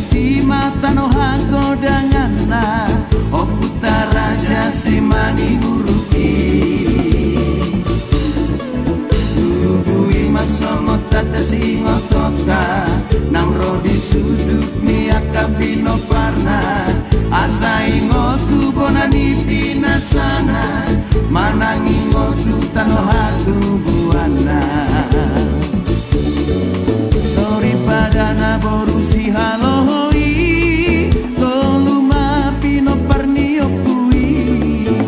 si mata no hago dangana o putara jasi mani huruki tubui masongot tata si ngotota nang rodi sudut ni akabino parna asai ngotu bonani pinasana manangi ngotu tano hatu buana sorry padana borusi halohoi toluma pino parnio pui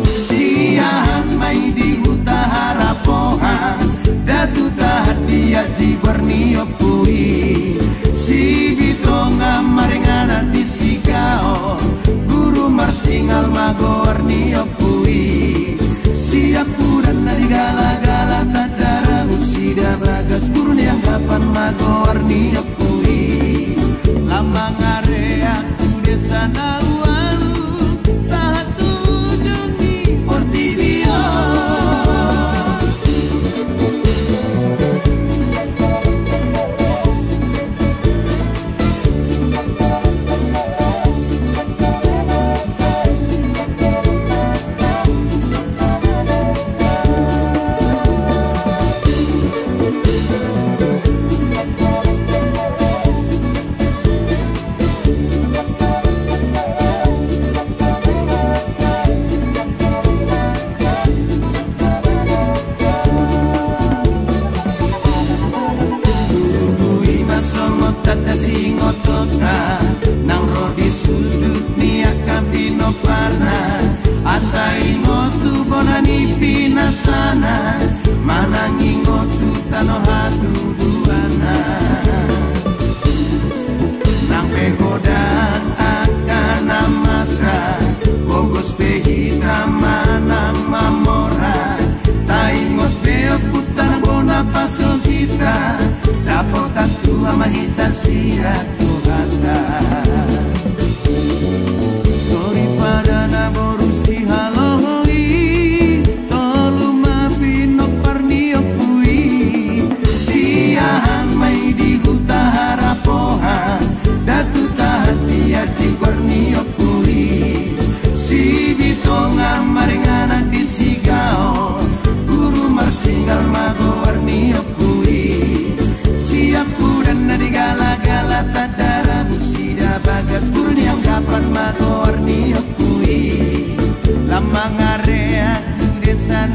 siahan mai di huta harapoha datu tahat dia di guarnio pui si bitonga marengana di sigao guru marsingal magornio pui siap puran dari gala-gala tadara usida bagas guru yang kapan magornio pui lama ngarea tu desa nawalu satu juni portibio tata singotota nang rodi sudut ni akabino parna asai ngotu bonani pinasana manangi ngotu tano hatu buana nang pegodan akan amasa bogos pehita mana mamora taingot beo putana bona paso kita dapat tatu amahita siya tuhata sorry padana borusi halohoi toluma pino parnio pui siahan mai di huta harapoha datu tahat dia di guarnio pui si bitonga marengana di sigao guru marsingal magornio pui siap puran dari gala-gala tadara musida bagas guru yang kapan magornio pui lama ngarea tu desa